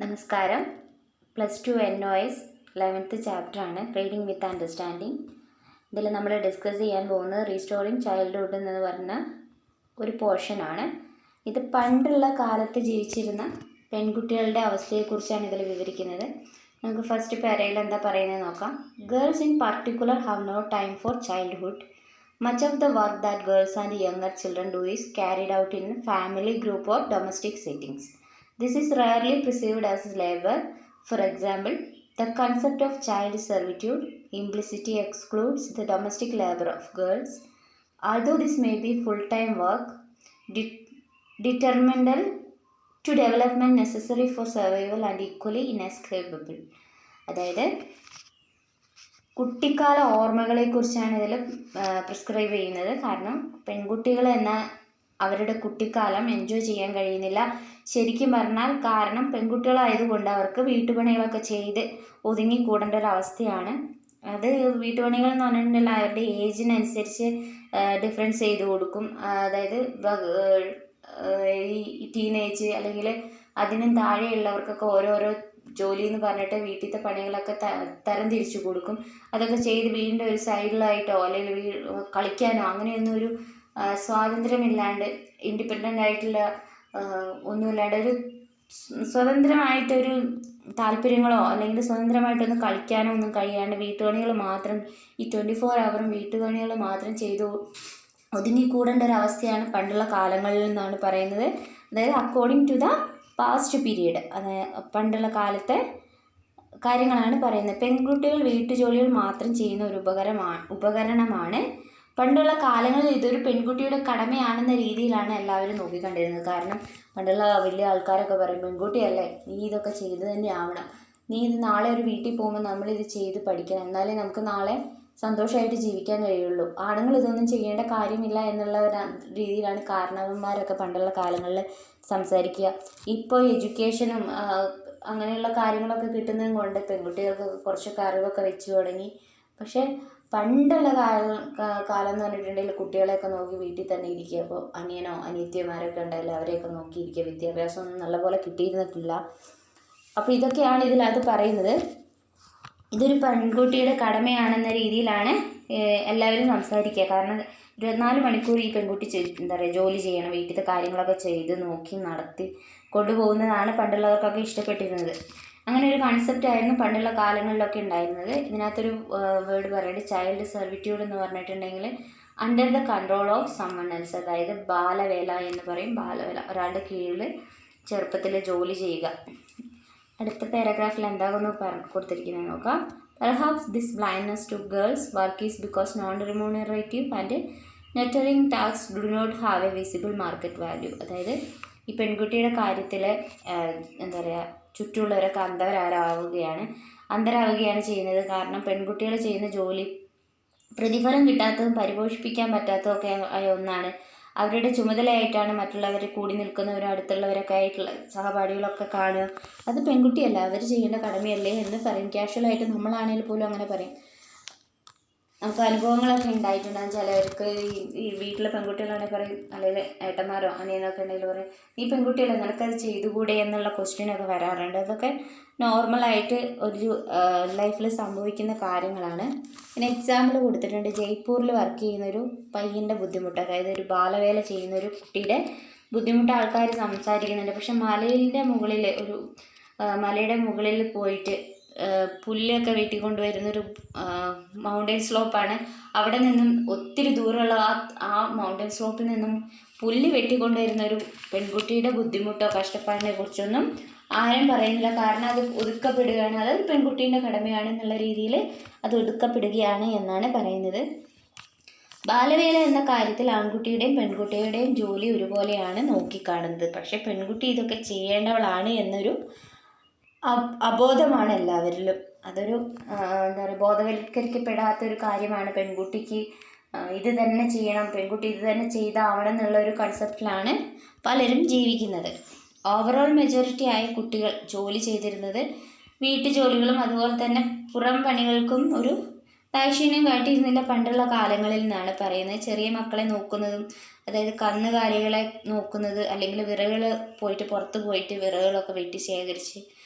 നമസ്കാരം. +2 NOS 11th ചാപ്റ്ററാണ് reading വിത്ത് understanding. ഇതിൽ നമ്മൾ ഡിസ്കസ് ചെയ്യാൻ പോകുന്നത് റീസ്റ്റോറിങ് ചൈൽഡ്ഹുഡ് എന്ന് പറഞ്ഞ ഒരു പോർഷനാണ്. ഇത് പണ്ടുള്ള കാലത്ത് ജീവിച്ചിരുന്ന പെൺകുട്ടികളുടെ അവസ്ഥയെക്കുറിച്ചാണ് ഇതിൽ വിവരിക്കുന്നത്. നമുക്ക് ഫസ്റ്റ് പാരയിൽ എന്താ പറയുന്നത് നോക്കാം. Girls in particular have no time for childhood. Much of the work that girls and younger children do is carried out in family, group or domestic settings. This is rarely perceived as labor. For example, the concept of child servitude implicitly excludes the domestic labor of girls. Although this may be full-time work, detrimental to development necessary for survival and equally inescapable. അതായത് കുട്ടിക്കാല ഓർമ്മകളെക്കുറിച്ചാണ് ഇതിൽ prescribe ചെയ്യുന്നത്. കാരണം പെൺകുട്ടികൾ എന്ന അവരുടെ കുട്ടിക്കാലം enjoy ചെയ്യാൻ കഴിയുന്നില്ല. ശരിക്കും പറഞ്ഞാൽ കാരണം പെൺകുട്ടികളായതുകൊണ്ട് അവർക്ക് വീട്ടുപണികളൊക്കെ ചെയ്ത് ഒതുങ്ങിക്കൂടേണ്ട ഒരവസ്ഥയാണ്. അത് വീട്ടുപണികൾ എന്ന് പറഞ്ഞിട്ടുണ്ടെങ്കിൽ അവരുടെ ഏജിനനുസരിച്ച് ഡിഫറൻസ് ചെയ്ത് കൊടുക്കും. അതായത് ഈ ടീനേജ് അല്ലെങ്കിൽ അതിനും താഴെയുള്ളവർക്കൊക്കെ ഓരോരോ ജോലി എന്ന് പറഞ്ഞിട്ട് വീട്ടിലത്തെ പണികളൊക്കെ തരം തിരിച്ചു കൊടുക്കും. അതൊക്കെ ചെയ്ത് വീണ്ടും ഒരു സൈഡിലായിട്ടോ അല്ലെങ്കിൽ കളിക്കാനോ അങ്ങനെയൊന്നും ഒരു സ്വാതന്ത്ര്യമില്ലാണ്ട് ഇൻഡിപെൻഡൻ്റ് ആയിട്ടുള്ള ഒന്നുമില്ലാണ്ട് ഒരു സ്വതന്ത്രമായിട്ടൊരു താല്പര്യങ്ങളോ അല്ലെങ്കിൽ സ്വതന്ത്രമായിട്ടൊന്ന് കളിക്കാനോ ഒന്നും കഴിയാണ്ട് വീട്ടുപണികൾ മാത്രം ഈ 24 hours വീട്ടുപണികൾ മാത്രം ചെയ്ത് ഒതുങ്ങിക്കൂടേണ്ട ഒരവസ്ഥയാണ് പണ്ടുള്ള കാലങ്ങളിൽ നിന്നാണ് പറയുന്നത്. അതായത് according to the past period, അതായത് പണ്ടുള്ള കാലത്തെ കാര്യങ്ങളാണ് പറയുന്നത്. പെൺകുട്ടികൾ വീട്ടുജോലികൾ മാത്രം ചെയ്യുന്ന ഒരു ഉപകരണമാണ്. പണ്ടുള്ള കാലങ്ങളിൽ ഇതൊരു പെൺകുട്ടിയുടെ കടമയാണെന്ന രീതിയിലാണ് എല്ലാവരും നോക്കിക്കണ്ടിരുന്നത്. കാരണം പണ്ടുള്ള വലിയ ആൾക്കാരൊക്കെ പറയും, പെൺകുട്ടിയല്ലേ, നീ ഇതൊക്കെ ചെയ്ത് തന്നെ ആവണം, നീ ഇത് നാളെ ഒരു വീട്ടിൽ പോകുമ്പോൾ നമ്മളിത് ചെയ്ത് പഠിക്കണം, എന്നാലേ നമുക്ക് നാളെ സന്തോഷമായിട്ട് ജീവിക്കാൻ കഴിയുള്ളൂ, ആണുങ്ങൾ ഇതൊന്നും ചെയ്യേണ്ട കാര്യമില്ല എന്നുള്ള ഒരു രീതിയിലാണ് കാരണവന്മാരൊക്കെ പണ്ടുള്ള കാലങ്ങളിൽ സംസാരിക്കുക. ഇപ്പോൾ എഡ്യൂക്കേഷനും അങ്ങനെയുള്ള കാര്യങ്ങളൊക്കെ കിട്ടുന്നതും കൊണ്ട് പെൺകുട്ടികൾക്ക് കുറച്ചൊക്കെ അറിവൊക്കെ വെച്ച് തുടങ്ങി. പക്ഷേ പണ്ടുള്ള കാലം എന്ന് പറഞ്ഞിട്ടുണ്ടെങ്കിൽ കുട്ടികളെയൊക്കെ നോക്കി വീട്ടിൽ തന്നെ ഇരിക്കുക. അപ്പോൾ അനിയനോ അനിയത്തിമാരൊക്കെ ഉണ്ടായില്ല, അവരെയൊക്കെ നോക്കിയിരിക്കുക. വിദ്യാഭ്യാസമൊന്നും നല്ലപോലെ കിട്ടിയിരുന്നിട്ടില്ല. അപ്പോൾ ഇതൊക്കെയാണ് ഇതിനകത്ത് പറയുന്നത്. ഇതൊരു പെൺകുട്ടിയുടെ കടമയാണെന്ന രീതിയിലാണ് എല്ലാവരും സംസാരിക്കുക. കാരണം 24 മണിക്കൂർ ഈ പെൺകുട്ടി എന്താ പറയുക ജോലി ചെയ്യണം, വീട്ടിലത്തെ കാര്യങ്ങളൊക്കെ ചെയ്ത് നോക്കി നടത്തി കൊണ്ടുപോകുന്നതാണ് പണ്ടുള്ളവർക്കൊക്കെ ഇഷ്ടപ്പെട്ടിരുന്നത്. അങ്ങനെ ഒരു കൺസെപ്റ്റ് ആയിരുന്നു പണ്ടുള്ള കാലങ്ങളിലൊക്കെ ഉണ്ടായിരുന്നത്. ഇതിനകത്തൊരു വേർഡ് പറയുന്നത് ചൈൽഡ് സെർവിറ്റ്യൂഡ് എന്ന് പറഞ്ഞിട്ടുണ്ടെങ്കിൽ under the control of someone else, അതായത് ബാലവേല എന്ന് പറയും. ബാലവേല, ഒരാളുടെ കീഴിൽ ചെറുപ്പത്തിൽ ജോലി ചെയ്യുക. അടുത്ത പാരഗ്രാഫിൽ എന്താകുന്നു കൊടുത്തിരിക്കുന്നത് നോക്കാം. Perhaps this blindness to girls' work is because non-remunerative and nurturing tasks do not have a visible market value. അതായത് ഈ പെൺകുട്ടിയുടെ കാര്യത്തിൽ എന്താ പറയുക ചുറ്റുമുള്ളവരൊക്കെ അന്ധരാവുകയാണ് ചെയ്യുന്നത്. കാരണം പെൺകുട്ടികൾ ചെയ്യുന്ന ജോലി പ്രതിഫലം കിട്ടാത്തതും പരിപോഷിപ്പിക്കാൻ പറ്റാത്തതൊക്കെ ആയ ഒന്നാണ്. അവരുടെ ചുമതലയായിട്ടാണ് മറ്റുള്ളവർ കൂടി നിൽക്കുന്നവരും അടുത്തുള്ളവരൊക്കെ ആയിട്ടുള്ള സഹപാഠികളൊക്കെ കാണുക. അത് പെൺകുട്ടിയല്ല, അവർ ചെയ്യേണ്ട കടമയല്ലേ എന്ന് പറയും. കാഷ്വലായിട്ട് നമ്മളാണെങ്കിൽ പോലും അങ്ങനെ പറയും. നമുക്ക് അനുഭവങ്ങളൊക്കെ ഉണ്ടായിട്ടുണ്ടാകും. ചിലവർക്ക് ഈ വീട്ടിലെ പെൺകുട്ടികളാണെങ്കിൽ പറയും, അല്ലെങ്കിൽ ഏട്ടന്മാരോ അനിയനൊക്കെ ഉണ്ടെങ്കിൽ പറയും, നീ പെൺകുട്ടിയല്ലേ, നിനക്കത് ചെയ്തുകൂടെ എന്നുള്ള ക്വസ്റ്റ്യനൊക്കെ വരാറുണ്ട്. അതൊക്കെ നോർമലായിട്ട് ഒരു ലൈഫിൽ സംഭവിക്കുന്ന കാര്യങ്ങളാണ്. പിന്നെ എക്സാമ്പിൾ കൊടുത്തിട്ടുണ്ട്. ജയ്പൂരിൽ വർക്ക് ചെയ്യുന്നൊരു പയ്യൻ്റെ ബുദ്ധിമുട്ട്, അതായത് ഒരു ബാലവേല ചെയ്യുന്നൊരു കുട്ടിയുടെ ബുദ്ധിമുട്ട് ആൾക്കാർ സംസാരിക്കുന്നുണ്ട്. പക്ഷെ മലയുടെ മുകളിൽ പോയിട്ട് പുല്ലൊക്കെ വെട്ടിക്കൊണ്ടുവരുന്നൊരു മൗണ്ടൻ സ്ലോപ്പാണ്. അവിടെ നിന്നും ഒത്തിരി ദൂരമുള്ള ആ മൗണ്ടൻ സ്ലോപ്പിൽ നിന്നും പുല്ല് വെട്ടിക്കൊണ്ടുവരുന്ന ഒരു പെൺകുട്ടിയുടെ ബുദ്ധിമുട്ടോ കഷ്ടപ്പാടിനെ കുറിച്ചൊന്നും ആരും പറയുന്നില്ല. കാരണം അത് ഒതുക്കപ്പെടുകയാണ്, അത് പെൺകുട്ടീൻ്റെ കടമയാണ് എന്നുള്ള രീതിയിൽ അത് ഒതുക്കപ്പെടുകയാണ് എന്നാണ് പറയുന്നത്. ബാലവേല എന്ന കാര്യത്തിൽ ആൺകുട്ടിയുടെയും പെൺകുട്ടിയുടെയും ജോലി ഒരുപോലെയാണ് നോക്കിക്കാണുന്നത്. പക്ഷെ പെൺകുട്ടി ഇതൊക്കെ ചെയ്യേണ്ടവളാണ് എന്നൊരു അബോധമാണ് എല്ലാവരിലും. അതൊരു എന്താ പറയുക ബോധവൽക്കരിക്കപ്പെടാത്തൊരു കാര്യമാണ്. പെൺകുട്ടിക്ക് ഇത് തന്നെ ചെയ്യണം, പെൺകുട്ടി ഇത് തന്നെ ചെയ്താവണം എന്നുള്ളൊരു കൺസെപ്റ്റിലാണ് പലരും ജീവിക്കുന്നത്. ഓവറോൾ മെജോറിറ്റി ആയ കുട്ടികൾ ജോലി ചെയ്തിരുന്നത് വീട്ടുജോലികളും അതുപോലെ തന്നെ പുറം പണികൾക്കും ഒരു ദാക്ഷിണ്യം കാട്ടിയിരുന്നില്ല പണ്ടുള്ള കാലങ്ങളിൽ നിന്നാണ് പറയുന്നത്. ചെറിയ മക്കളെ നോക്കുന്നതും, അതായത് കന്നുകാലികളെ നോക്കുന്നത്, അല്ലെങ്കിൽ വിറകുകൾ പോയിട്ട് പുറത്ത് പോയിട്ട് വിറകുകളൊക്കെ വെട്ടി ശേഖരിച്ച്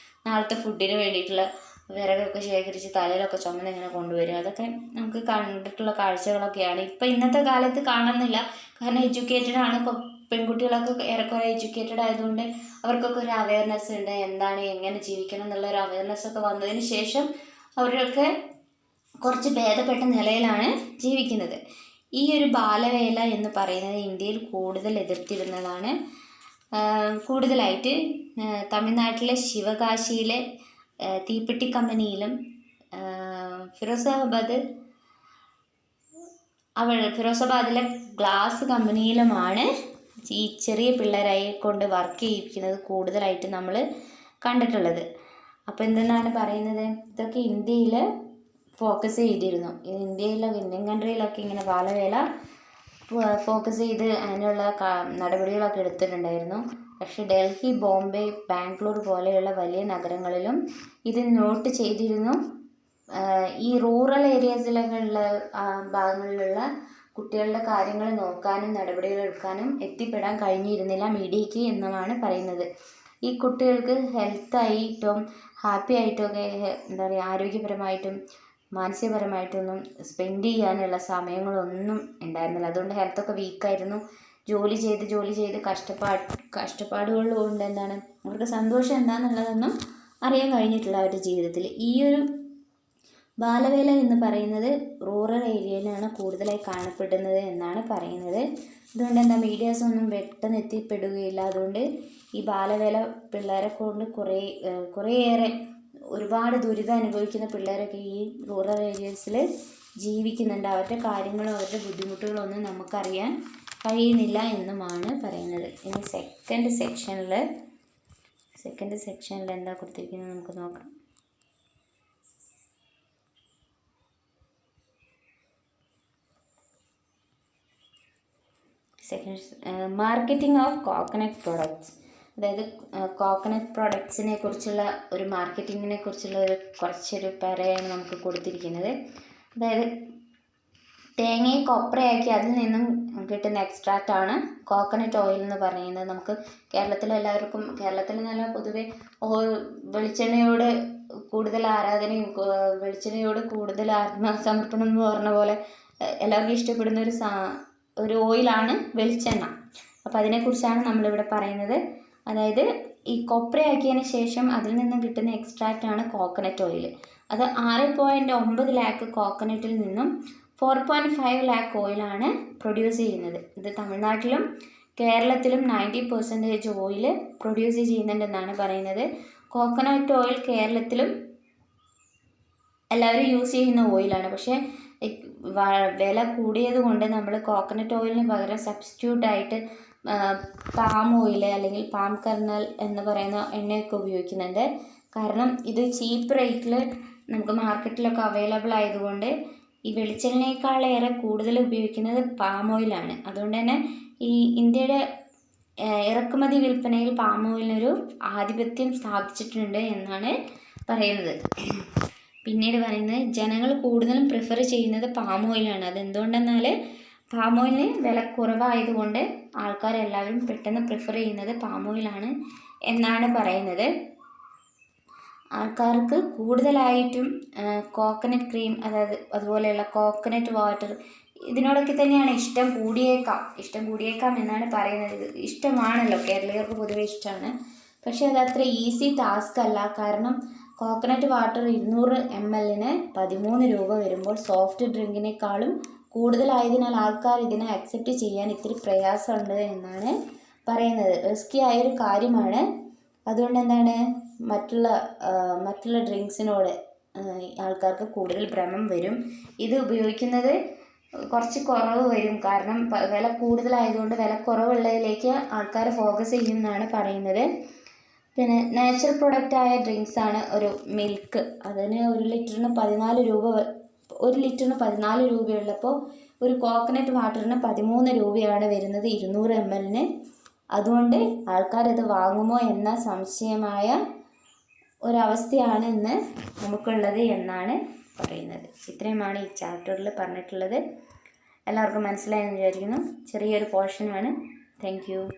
നാളത്തെ ഫുഡിന് വേണ്ടിയിട്ടുള്ള വിറകൊക്കെ ശേഖരിച്ച് തലയിലൊക്കെ ചുമന്ന് ഇങ്ങനെ കൊണ്ടുവരും. അതൊക്കെ നമുക്ക് കണ്ടിട്ടുള്ള കാഴ്ചകളൊക്കെയാണ്. ഇപ്പം ഇന്നത്തെ കാലത്ത് കാണുന്നില്ല, കാരണം എഡ്യൂക്കേറ്റഡ് ആണ്. പെൺകുട്ടികളൊക്കെ ഏറെക്കുറെ എഡ്യൂക്കേറ്റഡ് ആയതുകൊണ്ട് അവർക്കൊക്കെ ഒരു അവയർനെസ് ഉണ്ട്, എന്താണ് എങ്ങനെ ജീവിക്കണം എന്നുള്ള ഒരു അവയർനെസ് ഒക്കെ വന്നതിന് ശേഷം അവരൊക്കെ കുറച്ച് ഭേദപ്പെട്ട നിലയിലാണ് ജീവിക്കുന്നത്. ഈ ഒരു ബാലവേല എന്ന് പറയുന്നത് ഇന്ത്യയിൽ കൂടുതൽ എതിർത്തിരുന്നതാണ്. കൂടുതലായിട്ട് തമിഴ്നാട്ടിലെ ശിവകാശിയിലെ തീപ്പെട്ടി കമ്പനിയിലും ഫിറോസാബാദിലെ ഗ്ലാസ് കമ്പനിയിലുമാണ് ഈ ചെറിയ പിള്ളേരായി കൊണ്ട് വർക്ക് ചെയ്യിപ്പിക്കുന്നത് കൂടുതലായിട്ട് നമ്മൾ കണ്ടിട്ടുള്ളത്. അപ്പോൾ എന്തെന്നാണ് പറയുന്നത്, ഇതൊക്കെ ഇന്ത്യയിൽ ഫോക്കസ് ചെയ്തിരുന്നു. ഇന്ത്യൻ കൺട്രിയിലൊക്കെ ഇങ്ങനെ ബാലവേല ഫോക്കസ് ചെയ്ത് അതിനുള്ള നടപടികളൊക്കെ എടുത്തിട്ടുണ്ടായിരുന്നു. പക്ഷേ ഡൽഹി, ബോംബെ, ബാംഗ്ലൂർ പോലെയുള്ള വലിയ നഗരങ്ങളിലും ഇത് നോട്ട് ചെയ്തിരുന്നു. ഈ റൂറൽ ഏരിയാസിലൊക്കെ ഉള്ള ഭാഗങ്ങളിലുള്ള കുട്ടികളുടെ കാര്യങ്ങൾ നോക്കാനും നടപടികൾ എടുക്കാനും എത്തിപ്പെടാൻ കഴിഞ്ഞിരുന്നില്ല മീഡിയയ്ക്ക് എന്നാണ് പറയുന്നത്. ഈ കുട്ടികൾക്ക് ഹെൽത്തായിട്ടും ഹാപ്പി ആയിട്ടും ഒക്കെ എന്താ പറയുക, ആരോഗ്യപരമായിട്ടും മാനസികപരമായിട്ടൊന്നും സ്പെൻഡ് ചെയ്യാനുള്ള സമയങ്ങളൊന്നും ഉണ്ടായിരുന്നില്ല. അതുകൊണ്ട് ഹെൽത്തൊക്കെ വീക്കായിരുന്നു. ജോലി ചെയ്ത് കഷ്ടപ്പാടുകൾ കൊണ്ട് എന്താണ് അവർക്ക് സന്തോഷം എന്താണെന്നുള്ളതൊന്നും അറിയാൻ കഴിഞ്ഞിട്ടില്ല അവരുടെ ജീവിതത്തിൽ. ഈ ഒരു ബാലവേല എന്ന് പറയുന്നത് റൂറൽ ഏരിയയിലാണ് കൂടുതലായി കാണപ്പെടുന്നത് എന്നാണ് പറയുന്നത്. അതുകൊണ്ട് എന്താ മീഡിയാസൊന്നും പെട്ടെന്ന് എത്തിപ്പെടുകയില്ല. അതുകൊണ്ട് ഈ ബാലവേല പിള്ളേരെ കൊണ്ട് കുറേയേറെ ഒരുപാട് ദുരിതം അനുഭവിക്കുന്ന പിള്ളേരൊക്കെ ഈ റൂറൽ ഏരിയസിൽ ജീവിക്കുന്നുണ്ട്. അവരുടെ കാര്യങ്ങളും അവരുടെ ബുദ്ധിമുട്ടുകളും ഒന്നും നമുക്കറിയാൻ കഴിയുന്നില്ല എന്നുമാണ് പറയുന്നത്. ഇനി സെക്കൻഡ് സെക്ഷനിൽ എന്താ കൊടുത്തിരിക്കുന്നത് നമുക്ക് നോക്കാം. മാർക്കറ്റിംഗ് ഓഫ് കോക്കനട്ട് പ്രോഡക്ട്സ്, അതായത് കോക്കനട്ട് പ്രോഡക്ട്സിനെ കുറിച്ചുള്ള ഒരു മാർക്കറ്റിങ്ങിനെ കുറിച്ചുള്ള കുറച്ചൊരു പറയാണ് നമുക്ക് കൊടുത്തിരിക്കുന്നത്. അതായത് തേങ്ങയെ കൊപ്രയാക്കി അതിൽ നിന്നും കിട്ടുന്ന എക്സ്ട്രാക്റ്റാണ് കോക്കനട്ട് ഓയിൽ എന്ന് പറയുന്നത്. നമുക്ക് കേരളത്തിൽ നല്ല പൊതുവെ വെളിച്ചെണ്ണയോട് കൂടുതൽ ആരാധനയും വെളിച്ചെണ്ണയോട് കൂടുതൽ ആത്മസമർപ്പണം എന്ന് പറഞ്ഞ പോലെ എല്ലാവർക്കും ഇഷ്ടപ്പെടുന്ന ഒരു ഓയിലാണ് വെളിച്ചെണ്ണ. അപ്പോൾ അതിനെക്കുറിച്ചാണ് നമ്മളിവിടെ പറയുന്നത്. അതായത് ഈ കൊപ്രയാക്കിയതിന് ശേഷം അതിൽ നിന്നും കിട്ടുന്ന എക്സ്ട്രാക്റ്റാണ് കോക്കനട്ട് ഓയിൽ. അത് 6.9 ലാക്ക് കോക്കനട്ടിൽ നിന്നും 4.5 ലാക്ക് ഓയിലാണ് പ്രൊഡ്യൂസ് ചെയ്യുന്നത്. ഇത് തമിഴ്നാട്ടിലും കേരളത്തിലും 90% ഓയിൽ പ്രൊഡ്യൂസ് ചെയ്യുന്നുണ്ടെന്നാണ് പറയുന്നത്. കോക്കനട്ട് ഓയിൽ കേരളത്തിലും എല്ലാവരും യൂസ് ചെയ്യുന്ന ഓയിലാണ്. പക്ഷേ വില കൂടിയത് കൊണ്ട് നമ്മൾ കോക്കനട്ട് ഓയിലിന് പകരം സബ്സ്റ്റിറ്റ്യൂട്ടായിട്ട് പാം ഓയിൽ അല്ലെങ്കിൽ പാം കർണൽ എന്ന് പറയുന്ന എണ്ണയൊക്കെ ഉപയോഗിക്കുന്നുണ്ട്. കാരണം ഇത് ചീപ്പ് റേറ്റിൽ നമുക്ക് മാർക്കറ്റിലൊക്കെ അവൈലബിൾ ആയതുകൊണ്ട് ഈ വെളിച്ചെണ്ണയേക്കാളേറെ കൂടുതൽ ഉപയോഗിക്കുന്നത് പാം ഓയിലാണ്. അതുകൊണ്ട് തന്നെ ഈ ഇന്ത്യയുടെ ഇറക്കുമതി വിൽപ്പനയിൽ പാം ഓയിലിനൊരു ആധിപത്യം സ്ഥാപിച്ചിട്ടുണ്ട് എന്നാണ് പറയുന്നത്. പിന്നീട് പറയുന്നത് ജനങ്ങൾ കൂടുതലും പ്രിഫർ ചെയ്യുന്നത് പാം ഓയിലാണ്. അതെന്തുകൊണ്ടെന്നാൽ പാം ഓയിലിന് വില കുറവായതുകൊണ്ട് ആൾക്കാരെല്ലാവരും പെട്ടെന്ന് പ്രിഫർ ചെയ്യുന്നത് പാം ഓയിലാണ് എന്നാണ് പറയുന്നത്. ആൾക്കാർക്ക് കൂടുതലായിട്ടും കോക്കനട്ട് ക്രീം, അതുപോലെയുള്ള കോക്കനട്ട് വാട്ടർ ഇതിനോടൊക്കെ തന്നെയാണ് ഇഷ്ടം കൂടിയേക്കാം എന്നാണ് പറയുന്നത്. ഇത് ഇഷ്ടമാണല്ലോ, കേരളീയർക്ക് പൊതുവെ ഇഷ്ടമാണ്. പക്ഷേ അതത്ര ഈസി ടാസ്ക് അല്ല. കാരണം കോക്കനട്ട് വാട്ടർ 200 ml 13 രൂപ വരുമ്പോൾ സോഫ്റ്റ് ഡ്രിങ്കിനേക്കാളും കൂടുതലായതിനാൽ ആൾക്കാർ ഇതിനെ അക്സെപ്റ്റ് ചെയ്യാൻ ഇത്തിരി പ്രയാസമുണ്ട് എന്നാണ് പറയുന്നത്. റിസ്കി ആയൊരു കാര്യമാണ്. അതുകൊണ്ട് എന്താണ് മറ്റുള്ള ഡ്രിങ്ക്സിനോട് ആൾക്കാർക്ക് കൂടുതൽ ഭ്രമം വരും. ഇത് ഉപയോഗിക്കുന്നത് കുറച്ച് കുറവ് വരും. കാരണം വില കൂടുതലായതുകൊണ്ട് വില കുറവുള്ളതിലേക്ക് ആൾക്കാർ ഫോക്കസ് ചെയ്യുമെന്നാണ് പറയുന്നത്. പിന്നെ നാച്ചുറൽ പ്രൊഡക്റ്റായ ഡ്രിങ്ക്സാണ് ഒരു മിൽക്ക്. അതിന് 1 ലിറ്ററിന് 14 രൂപയുള്ളപ്പോൾ ഒരു കോക്കനട്ട് വാട്ടറിന് 13 രൂപയാണ് വരുന്നത് 200 ml. അതുകൊണ്ട് ആൾക്കാരത് വാങ്ങുമോ എന്ന സംശയമായ ഒരവസ്ഥയാണ് ഇന്ന് നമുക്കുള്ളത് എന്നാണ് പറയുന്നത്. ഇത്രയുമാണ് ഈ ചാപ്റ്ററിൽ പറഞ്ഞിട്ടുള്ളത്. എല്ലാവർക്കും മനസ്സിലായെന്ന് വിചാരിക്കുന്നു. ചെറിയൊരു പോർഷനാണ്. Thank you.